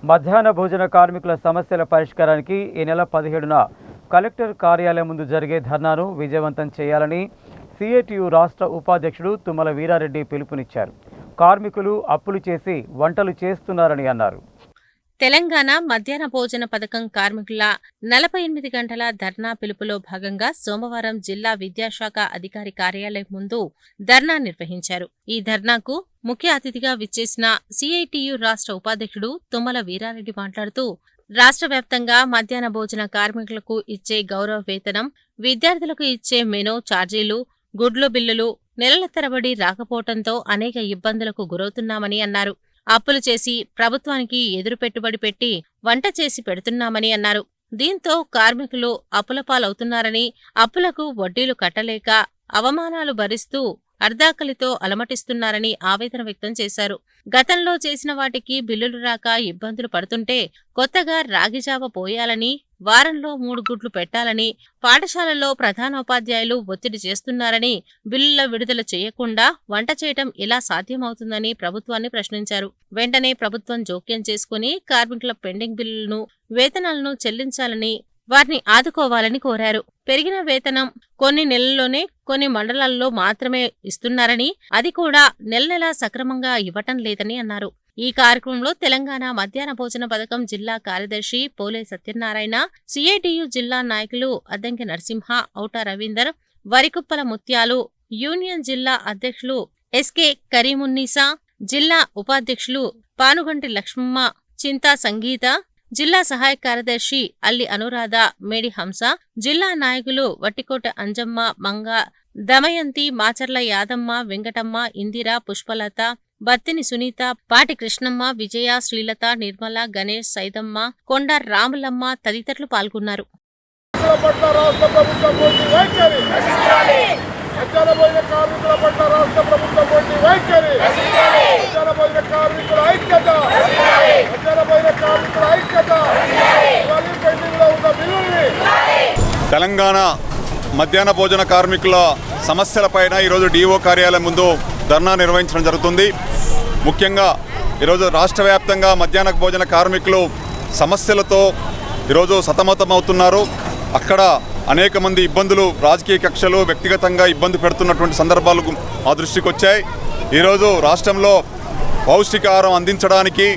మధ్యాహ్న భోజన కార్మికుల సమస్యల పరిష్కారానికి ఈ నెల 17న కలెక్టర్ కార్యాలయం ముందు జరిగే ధర్నాను విజయవంతం చేయాలని సిఐటియు రాష్ట్ర ఉపాధ్యక్షుడు తుమ్మల వీరారెడ్డి పిలుపునిచ్చారు. కార్మికులు అప్పులు చేసి వంటలు చేస్తున్నారని అన్నారు. తెలంగాణ మధ్యాహ్న భోజన పథకం కార్మికుల 48 గంటల ధర్నా పిలుపులో భాగంగా సోమవారం జిల్లా విద్యాశాఖ అధికారి కార్యాలయం ముందు ధర్నా నిర్వహించారు. ఈ ధర్నాకు ముఖ్య అతిథిగా విచ్చేసిన సిఐటియు రాష్ట్ర ఉపాధ్యక్షుడు తుమ్మల వీరారెడ్డి మాట్లాడుతూ, రాష్ట్ర వ్యాప్తంగా మధ్యాహ్న భోజన కార్మికులకు ఇచ్చే గౌరవ వేతనం, విద్యార్థులకు ఇచ్చే మెనూ ఛార్జీలు, గుడ్లు బిల్లులు నెలల తరబడి రాకపోవడంతో అనేక ఇబ్బందులకు గురవుతున్నామని అన్నారు. అప్పులు చేసి ప్రభుత్వానికి ఎదురు పెట్టుబడి పెట్టి వంట చేసి పెడుతున్నామని అన్నారు. దీంతో కార్మికులు అప్పులపాలవుతున్నారని, అప్పులకు వడ్డీలు కట్టలేక అవమానాలు భరిస్తూ అర్ధాకలితో అలమటిస్తున్నారని ఆవేదన వ్యక్తం చేశారు. గతంలో చేసిన వాటికి బిల్లులు రాక ఇబ్బందులు పడుతుంటే కొత్తగా రాగిజావ పోయాలని, వారంలో 3 గుడ్లు పెట్టాలని, పాఠశాలల్లో ప్రధానోపాధ్యాయులు ఒత్తిడి చేస్తున్నారని, బిల్లుల విడుదల చేయకుండా వంట చేయటం ఎలా సాధ్యమవుతుందని ప్రభుత్వాన్ని ప్రశ్నించారు. వెంటనే ప్రభుత్వం జోక్యం చేసుకుని కార్మికుల పెండింగ్ బిల్లులను, వేతనాలను చెల్లించాలని, వారిని ఆదుకోవాలని కోరారు. పెరిగిన వేతనం కొన్ని నెలల్లోనే కొన్ని మండలాల్లో మాత్రమే ఇస్తున్నారని, అది కూడా నెల సక్రమంగా ఇవ్వటం లేదని అన్నారు. ఈ కార్యక్రమంలో తెలంగాణ మధ్యాహ్న భోజన పథకం జిల్లా కార్యదర్శి పోలే సత్యనారాయణ, సిఐటియు జిల్లా నాయకులు అద్దంకి నరసింహ, ఔట రవీందర్, వరికుప్పల ముత్యాలు, యూనియన్ జిల్లా అధ్యక్షులు ఎస్కే కరీమున్నీసా, జిల్లా ఉపాధ్యక్షులు పానుగంటి లక్ష్మమ్మ, చింతా సంగీత, జిల్లా సహాయ కార్యదర్శి అల్లి అనురాధ, మేడి హంస, జిల్లా నాయకులు వట్టికోట అంజమ్మ, మంగ, దమయంతి, మాచర్ల యాదమ్మ, వెంకటమ్మ, ఇందిర, పుష్పలత, బత్తిని సునీత, పాటి కృష్ణమ్మ, విజయ, శ్రీలత, నిర్మల, గణేష్, సైదమ్మ, కొండ రాములమ్మ తదితరులు పాల్గొన్నారు. తెలంగాణ మధ్యాహ్న భోజన కార్మికుల సమస్యలపైన ఈరోజు డిఓ కార్యాలయం ముందు ధర్నా నిర్వహించడం జరుగుతుంది. ముఖ్యంగా ఈరోజు రాష్ట్ర వ్యాప్తంగా మధ్యాహ్న భోజన కార్మికులు సమస్యలతో ఈరోజు సతమతమవుతున్నారు. అక్కడ అనేక మంది ఇబ్బందులు, రాజకీయ కక్షలు వ్యక్తిగతంగా ఇబ్బంది పెడుతున్నటువంటి సందర్భాలు ఆ దృష్టికి వచ్చాయి. ఈరోజు రాష్ట్రంలో పౌష్టికాహారం అందించడానికి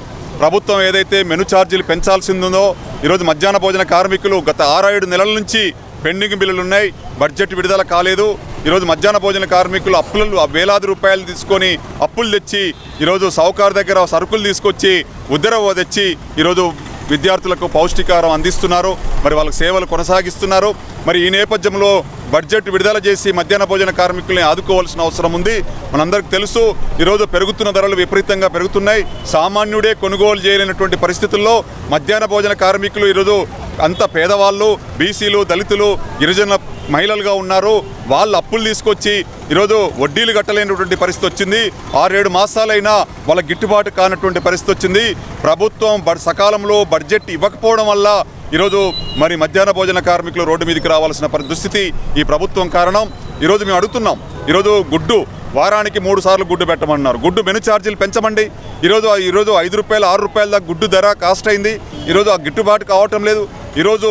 ప్రభుత్వం ఏదైతే మెను ఛార్జీలు పెంచాల్సిందో, ఈరోజు మధ్యాహ్న భోజన కార్మికులు గత 6-7 నెలల నుంచి పెండింగ్ బిల్లులు ఉన్నాయి, బడ్జెట్ విడుదల కాలేదు. ఈరోజు మధ్యాహ్న భోజన కార్మికులు వేలాది రూపాయలు తీసుకొని అప్పులు తెచ్చి ఈరోజు సావుకారు దగ్గర సరుకులు తీసుకొచ్చి ఉద్దరవ తెచ్చి ఈరోజు విద్యార్థులకు పౌష్టికాహారం అందిస్తున్నారు. మరి వాళ్ళకి సేవలు కొనసాగిస్తున్నారు. మరి ఈ నేపథ్యంలో బడ్జెట్ విడుదల చేసి మధ్యాహ్న భోజన కార్మికుల్ని ఆదుకోవాల్సిన అవసరం ఉంది. మనందరికీ తెలుసు, ఈరోజు పెరుగుతున్న ధరలు విపరీతంగా పెరుగుతున్నాయి. సామాన్యుడే కొనుగోలు చేయలేనటువంటి పరిస్థితుల్లో మధ్యాహ్న భోజన కార్మికులు ఈరోజు అంత పేదవాళ్ళు, బీసీలు, దళితులు, గిరిజన మహిళలుగా ఉన్నారు. వాళ్ళు అప్పులు తీసుకొచ్చి ఈరోజు వడ్డీలు కట్టలేనటువంటి పరిస్థితి వచ్చింది. 6-7 మాసాలైనా వాళ్ళ గిట్టుబాటు కానటువంటి పరిస్థితి వచ్చింది. ప్రభుత్వం సకాలంలో బడ్జెట్ ఇవ్వకపోవడం వల్ల ఈరోజు మరి మధ్యాహ్న భోజన కార్మికులు రోడ్డు మీదకి రావాల్సిన దుస్థితి ఈ ప్రభుత్వం కారణం. ఈరోజు మేము అడుగుతున్నాం, ఈరోజు గుడ్డు వారానికి 3 సార్లు గుడ్డు పెట్టమన్నారు. గుడ్డు మెను ఛార్జీలు పెంచమండి. ఈరోజు 5 రూపాయలు 6 రూపాయల దాకా గుడ్డు ధర కాస్ట్ అయింది. ఈరోజు ఆ గిట్టుబాటు కావటం లేదు. ఈరోజు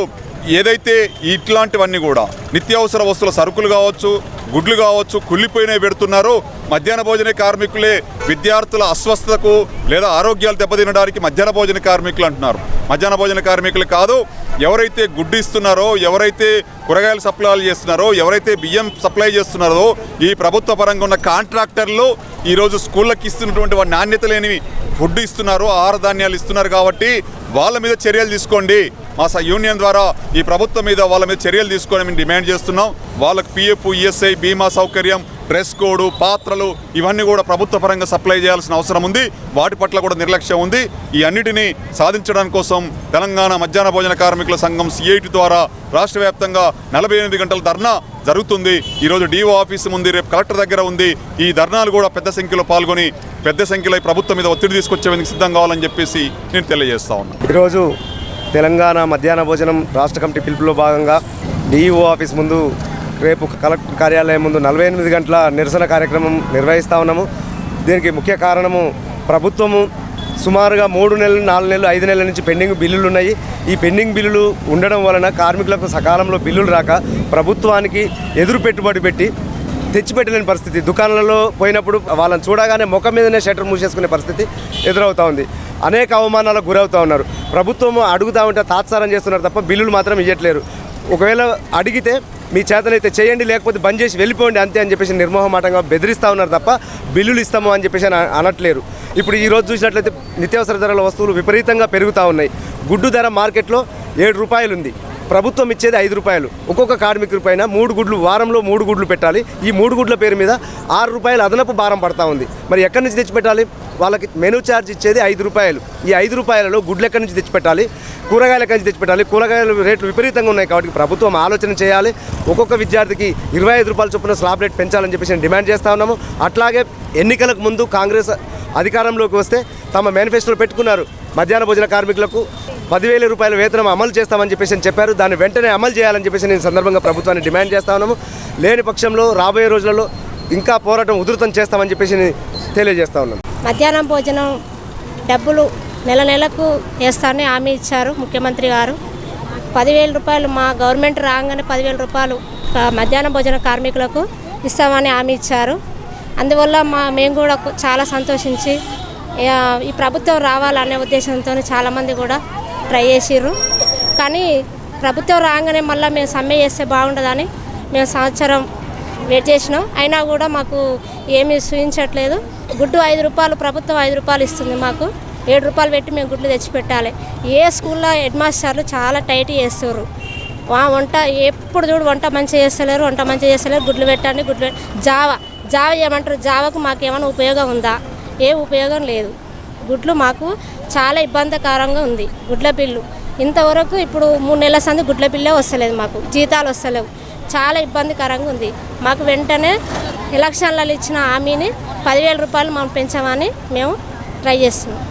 ఏదైతే ఇట్లాంటివన్నీ కూడా నిత్యావసర వస్తువుల సరుకులు కావచ్చు, గుడ్లు కావచ్చు, కుళ్ళిపోయినవి పెడుతున్నారో మధ్యాహ్న భోజన కార్మికులే విద్యార్థుల అస్వస్థతకు లేదా ఆరోగ్యాలు దెబ్బతినడానికి మధ్యాహ్న భోజన కార్మికులు అంటున్నారు. మధ్యాహ్న భోజన కార్మికులు కాదు, ఎవరైతే గుడ్డు ఇస్తున్నారో, ఎవరైతే కూరగాయలు సప్లైలు చేస్తున్నారో, ఎవరైతే బియ్యం సప్లై చేస్తున్నారో ఈ ప్రభుత్వ పరంగా ఉన్న కాంట్రాక్టర్లు ఈరోజు స్కూళ్ళకి ఇస్తున్నటువంటి నాణ్యత లేని ఫుడ్ ఇస్తున్నారు, ఆహార ధాన్యాలు ఇస్తున్నారు. కాబట్టి వాళ్ళ మీద చర్యలు తీసుకోండి. మా యూనియన్ ద్వారా ఈ ప్రభుత్వం మీద వాళ్ళ మీద చర్యలు తీసుకొని మేము డిమాండ్ చేస్తున్నాం. వాళ్ళకి పిఎఫ్, ఈఎస్ఐ, బీమా సౌకర్యం, డ్రెస్ కోడ్, పాత్రలు ఇవన్నీ కూడా ప్రభుత్వ పరంగా సప్లై చేయాల్సిన అవసరం ఉంది. వాటి పట్ల కూడా నిర్లక్ష్యం ఉంది. ఈ అన్నిటినీ సాధించడానికి కోసం తెలంగాణ మధ్యాహ్న భోజన కార్మికుల సంఘం సిఐటి ద్వారా రాష్ట్ర వ్యాప్తంగా 48 గంటల ధర్నా జరుగుతుంది. ఈరోజు డిఓ ఆఫీసు ఉంది, రేపు కలెక్టర్ దగ్గర ఉంది. ఈ ధర్నాలు కూడా పెద్ద సంఖ్యలో పాల్గొని పెద్ద సంఖ్యలో ప్రభుత్వం మీద ఒత్తిడి తీసుకొచ్చేందుకు సిద్ధం కావాలని చెప్పేసి నేను తెలియజేస్తా ఉన్నాను. ఈరోజు తెలంగాణ మధ్యాహ్న భోజనం రాష్ట్ర కమిటీ పిలుపులో భాగంగా డిఓ ఆఫీస్ ముందు, రేపు కలెక్టర్ కార్యాలయం ముందు 48 గంటల నిరసన కార్యక్రమం నిర్వహిస్తూ ఉన్నాము. దీనికి ముఖ్య కారణము ప్రభుత్వము సుమారుగా 3 నెలలు 4 నెలలు 5 నెలల నుంచి పెండింగ్ బిల్లులు ఉన్నాయి. ఈ పెండింగ్ బిల్లులు ఉండడం వలన కార్మికులకు సకాలంలో బిల్లులు రాక ప్రభుత్వానికి ఎదురు పెట్టుబడి పెట్టి తెచ్చిపెట్టలేని పరిస్థితి. దుకాణాలలో పోయినప్పుడు వాళ్ళని చూడగానే ముఖం మీదనే షట్టర్ మూసేసుకునే పరిస్థితి ఎదురవుతూ ఉంది. అనేక అవమానాలకు గురవుతూ ఉన్నారు. ప్రభుత్వం అడుగుతూ ఉంటే తాత్సారం చేస్తున్నారు తప్ప బిల్లులు మాత్రం ఇవ్వట్లేరు. ఒకవేళ అడిగితే మీ చేతనైతే చేయండి, లేకపోతే బంద్ చేసి వెళ్ళిపోండి అంతే అని చెప్పేసి నిర్మోహమాటంగా బెదిరిస్తూ ఉన్నారు తప్ప బిల్లులు ఇస్తాము అని చెప్పేసి అనట్లేరు. ఇప్పుడు ఈరోజు చూసినట్లయితే నిత్యావసర ధరల వస్తువులు విపరీతంగా పెరుగుతూ ఉన్నాయి. గుడ్డు ధర మార్కెట్లో 7 రూపాయలు ఉంది. ప్రభుత్వం ఇచ్చేది 5 రూపాయలు. ఒక్కొక్క కార్మికుడి పైన 3 గుడ్లు, వారంలో 3 గుడ్లు పెట్టాలి. ఈ 3 గుడ్ల పేరు మీద 6 రూపాయలు అదనపు భారం పడతా ఉంది. మరి ఎక్కడి నుంచి తెచ్చిపెట్టాలి? వాళ్ళకి మెనూ ఛార్జ్ ఇచ్చేది 5 రూపాయలు. ఈ 5 రూపాయలలో గుడ్లు ఎక్కడి నుంచి తెచ్చిపెట్టాలి? కూరగాయల ఎక్కడి నుంచి తెచ్చిపెట్టాలి? కూరగాయల రేట్లు విపరీతంగా ఉన్నాయి కాబట్టి ప్రభుత్వం ఆలోచన చేయాలి. ఒక్కొక్క విద్యార్థికి 25 రూపాయల చొప్పున స్లాబ్ రేట్ పెంచాలని చెప్పేసి నేను డిమాండ్ చేస్తూ ఉన్నాము. అట్లాగే ఎన్నికలకు ముందు కాంగ్రెస్ అధికారంలోకి వస్తే తమ మేనిఫెస్టోలో పెట్టుకున్నారు, మధ్యాహ్న భోజన కార్మికులకు 10,000 రూపాయల వేతనం అమలు చేస్తామని చెప్పేసి చెప్పారు. దాన్ని వెంటనే అమలు చేయాలని చెప్పేసి నేను సందర్భంగా ప్రభుత్వాన్ని డిమాండ్ చేస్తా ఉన్నాము. లేని పక్షంలో రాబోయే రోజులలో ఇంకా పోరాటం ఉధృతం చేస్తామని చెప్పేసి తెలియజేస్తా ఉన్నాను. మధ్యాహ్నం భోజనం డబ్బులు నెలకు వేస్తానని హామీ ఇచ్చారు ముఖ్యమంత్రి గారు. 10,000 రూపాయలు మా గవర్నమెంట్ రాగానే 10,000 రూపాయలు మధ్యాహ్న భోజన కార్మికులకు ఇస్తామని హామీ ఇచ్చారు. అందువల్ల మేము కూడా చాలా సంతోషించి ఈ ప్రభుత్వం రావాలనే ఉద్దేశంతో చాలామంది కూడా ట్రై చేసిర్రు. కానీ ప్రభుత్వం రాగానే మళ్ళీ మేము సమ్మె చేస్తే బాగుంటుందని మేము సంవత్సరం వెయిట్ చేసినాం. అయినా కూడా మాకు ఏమీ చూపించట్లేదు. గుడ్డు 5 రూపాయలు, ప్రభుత్వం 5 రూపాయలు ఇస్తుంది. మాకు 7 రూపాయలు పెట్టి మేము గుడ్లు తెచ్చిపెట్టాలి. ఏ స్కూల్లో హెడ్ మాస్టర్లు చాలా టైట్ చేస్తారు. వంట ఎప్పుడు చూడు వంట మంచిగా చేస్తలేరు. గుడ్లు పెట్టండి, జావ ఏమంటారు? జావకు మాకు ఏమైనా ఉపయోగం ఉందా? ఏ ఉపయోగం లేదు. గుడ్లు మాకు చాలా ఇబ్బందికరంగా ఉంది. గుడ్ల బిల్లు ఇంతవరకు ఇప్పుడు 3 నెలల సంది గుడ్ల బిల్లే వస్తలేదు. మాకు జీతాలు వస్తలేవు. చాలా ఇబ్బందికరంగా ఉంది. మాకు వెంటనే ఎలక్షన్లలో ఇచ్చిన హామీని 10,000 రూపాయలు మనం పెంచామని మేము ట్రై చేస్తున్నాం.